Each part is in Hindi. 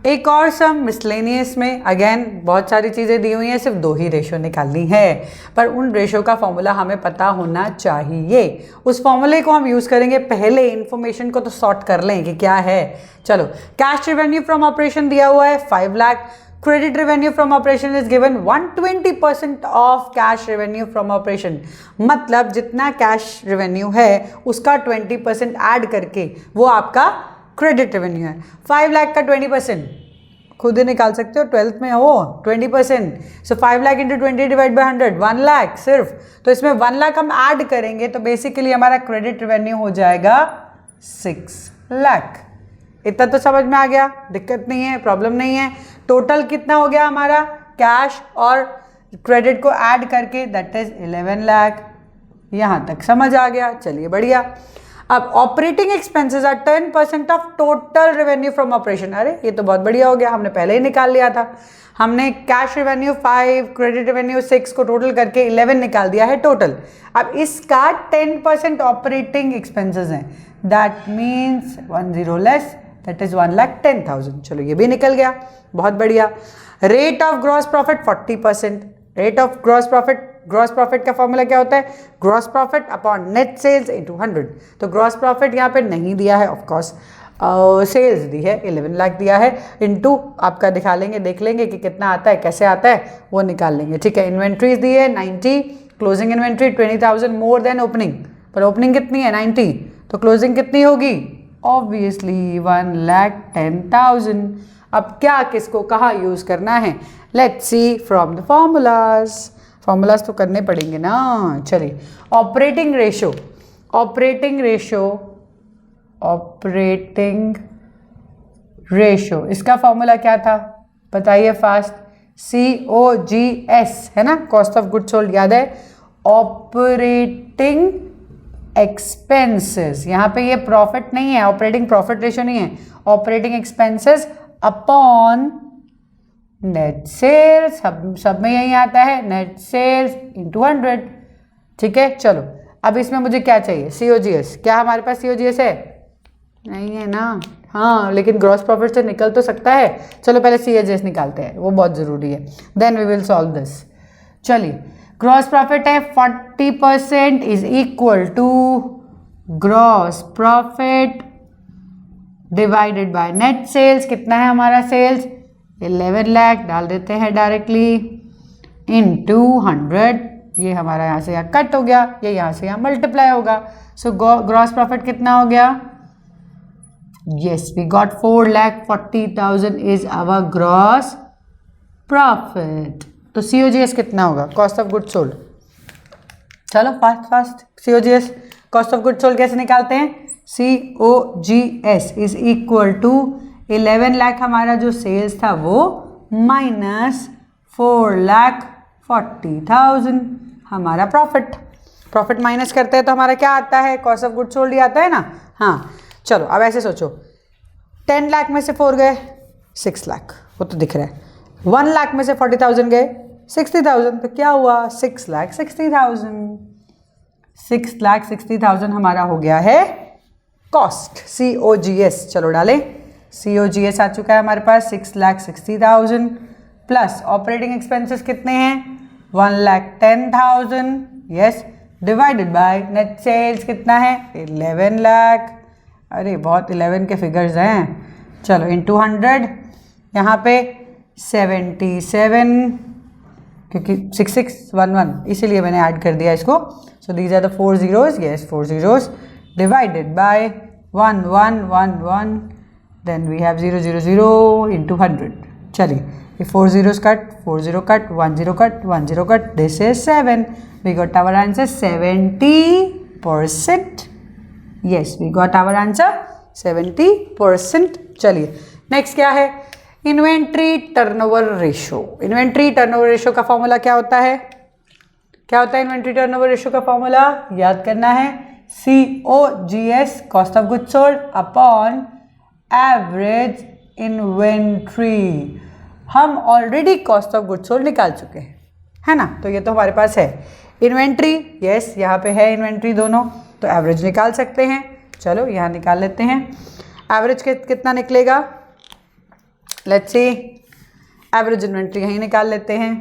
एक और सम मिसलेनियस में अगेन बहुत सारी चीज़ें दी हुई हैं, सिर्फ 2 ही रेशो निकालनी है, पर उन रेशो का फॉर्मूला हमें पता होना चाहिए। उस फॉर्मूले को हम यूज़ करेंगे, पहले इन्फॉर्मेशन को तो सॉर्ट कर लें कि क्या है। चलो, कैश रेवेन्यू फ्रॉम ऑपरेशन दिया हुआ है 5 lakh, credit revenue from operation is given 120% of cash revenue from operation, मतलब जितना कैश रेवेन्यू है उसका 20% ऐड करके वो आपका क्रेडिट रेवेन्यू है। 5 लाख का 20% खुद ही निकाल सकते हो, 12th में हो 20%, सो 5 lakh into 20 divide by 100, 1 lakh सिर्फ। तो इसमें 1 लाख हम ऐड करेंगे तो बेसिकली हमारा क्रेडिट रेवेन्यू हो जाएगा 6 लाख। इतना तो समझ में आ गया, दिक्कत नहीं है, प्रॉब्लम नहीं है। टोटल कितना हो गया हमारा कैश और क्रेडिट को ऐड करके, दैट इज 11 लाख। यहाँ तक समझ आ गया, चलिए बढ़िया। अब operating expenses are 10% of total revenue from operation. अरे ये तो बहुत बढ़िया हो गया, हमने पहले ही निकाल लिया था। हमने कैश रेवेन्यू 5, क्रेडिट रेवेन्यू 6 को टोटल करके 11 निकाल दिया है टोटल। अब इसका 10% ऑपरेटिंग एक्सपेंसेस हैं, that means 10 less, that is 1,10,000। चलो ये भी निकल गया, बहुत बढ़िया। Rate of gross profit 40%। Rate of gross profit का फॉर्मूला क्या होता है? Gross profit upon net sales into 100। तो ग्रॉस प्रॉफिट यहाँ पे नहीं दिया है ऑफकोर्स, सेल्स दी है, 11 लाख दिया है, इनटू आपका दिखा लेंगे, देख लेंगे कि कितना आता है, कैसे आता है वो निकाल लेंगे। ठीक है, इन्वेंट्रीज दी है 90, closing inventory 20,000 more than opening, पर ओपनिंग कितनी है 90, तो क्लोजिंग कितनी होगी? ऑब्वियसली 1,10,000। अब क्या किसको कहाँ यूज करना है, let's see from the formulas तो करने पड़ेंगे ना। चलिए, ऑपरेटिंग रेशो इसका फॉर्मूला क्या था बताइए फास्ट? COGS है ना, कॉस्ट ऑफ गुड्स सोल्ड, याद है? ऑपरेटिंग एक्सपेंसेस, यहाँ पे ये प्रॉफिट नहीं है, ऑपरेटिंग प्रॉफिट रेशो नहीं है, operating expenses upon net sales, सब में यही आता है, नेट सेल्स इंटू 100। ठीक है, चलो अब इसमें मुझे क्या चाहिए? COGS। क्या हमारे पास COGS है? नहीं है ना। हाँ, लेकिन ग्रॉस प्रॉफिट से निकल तो सकता है। चलो पहले COGS निकालते हैं, वो बहुत ज़रूरी है, then we will solve this. चलिए, ग्रॉस प्रॉफिट है 40% is equal to gross profit divided by net sales. कितना है हमारा सेल्स? 11 लाख, डाल देते हैं डायरेक्टली, इनटू 100। ये हमारा यहाँ से यहाँ कट हो गया, ये यहाँ से यहाँ मल्टीप्लाई होगा। सो ग्रॉस प्रॉफिट कितना हो गया? Yes, we got 4,40,000 is our gross profit. तो COGS कितना होगा? Cost of goods sold. चलो fast COGS, cost of goods sold कैसे निकालते हैं? COGS is equal to 11 lakh हमारा जो सेल्स था वो माइनस 4,40,000 हमारा प्रॉफिट माइनस करते हैं तो हमारा क्या आता है? कॉस्ट ऑफ गुड्स सोल्ड ही आता है ना। हाँ, चलो अब ऐसे सोचो, 10 लाख में से 4 गए 6 लाख, वो तो दिख रहा है। 1 लाख में से 40,000 गए 60,000, तो क्या हुआ? 6,60,000। 6,60,000 हमारा हो गया है कॉस्ट, COGS। चलो डालें, COGS आ चुका है हमारे पास 6,60,000 प्लस ऑपरेटिंग एक्सपेंसेस कितने हैं? 1,10,000, yes, divided by net sales कितना है? 11 लाख। अरे बहुत 11 के फिगर्स हैं। चलो इंटू 100, यहाँ पे 77, क्योंकि 6611 इसीलिए मैंने ऐड कर दिया इसको। So these are the 4 zeros, yes 4 zeros, divided by 1111, then we have 000 into 100। चलिए, ये 4 zeros cut, 4 0 cut, 1 0 cut, 1 0 cut, this is 7। We got our answer 70%। Yes, we got our answer 70%। चलिए नेक्स्ट क्या है? Inventory turnover ratio. Inventory turnover ratio का फॉर्मूला क्या होता है? क्या होता है इन्वेंट्री टर्नओवर रेशो का फॉर्मूला? याद करना है, COGS cost of goods sold upon average inventory. हम already cost of goods sold निकाल चुके हैं, है ना, तो ये तो हमारे पास है। इन्वेंट्री, यस यहाँ पे है इन्वेंट्री दोनों, तो एवरेज निकाल सकते हैं। चलो यहाँ निकाल लेते हैं। एवरेज कितना निकलेगा? लेट्स सी, एवरेज इन्वेंट्री यहीं निकाल लेते हैं।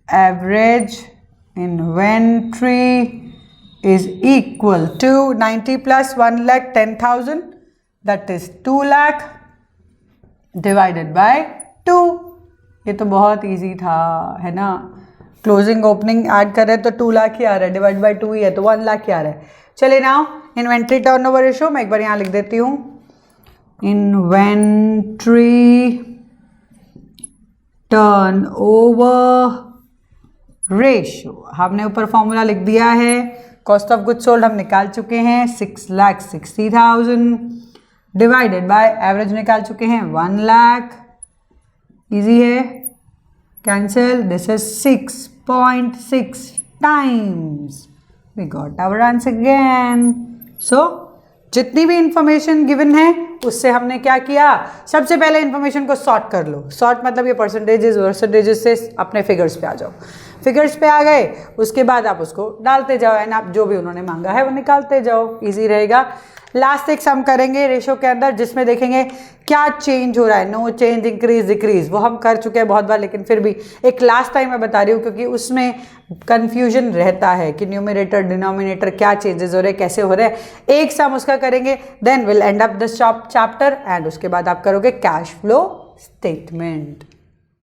Average inventory is equal to 90 plus 1,10,000 that is 2 lakh divided by 2। ये तो बहुत इजी था, है ना। क्लोजिंग ओपनिंग ऐड कर रहे हैं तो 2 लाख ही आ रहा है, डिवाइड बाय 2 ही है तो 1 लाख ही आ रहा है। चलिए नाउ इन्वेंट्री टर्नओवर रेशियो मैं एक बार यहाँ लिख देती हूँ। इन्वेंट्री टर्नओवर रेशियो हमने ऊपर फॉर्मूला लिख दिया है। कॉस्ट ऑफ गुड्स सोल्ड हम निकाल चुके हैं 6,60,000 डिवाइडेड बाय एवरेज निकाल चुके हैं 1 लाख। इजी है, cancel, this is 6.6 times. We got our answer again. So जितनी भी इंफॉर्मेशन गिवन है उससे हमने क्या किया, सबसे पहले इंफॉर्मेशन को सॉर्ट कर लो। सॉर्ट मतलब ये परसेंटेजेस से अपने फिगर्स पे आ जाओ। फिगर्स पे आ गए, उसके बाद आप उसको डालते जाओ एंड आप जो भी उन्होंने मांगा है वो निकालते जाओ, इजी रहेगा। लास्ट एक सम करेंगे रेशो के अंदर जिसमें देखेंगे क्या चेंज हो रहा है, नो चेंज, इंक्रीज, डिक्रीज, वो हम कर चुके हैं बहुत बार, लेकिन फिर भी एक लास्ट टाइम मैं बता रही हूँ क्योंकि उसमें कंफ्यूजन रहता है कि न्यूमरेटर डिनोमिनेटर क्या चेंजेस हो रहे हैं, कैसे हो रहे हैं। एक सम उसका करेंगे, then will end up the chapter end उसके बाद आप करोगे कैश फ्लो स्टेटमेंट।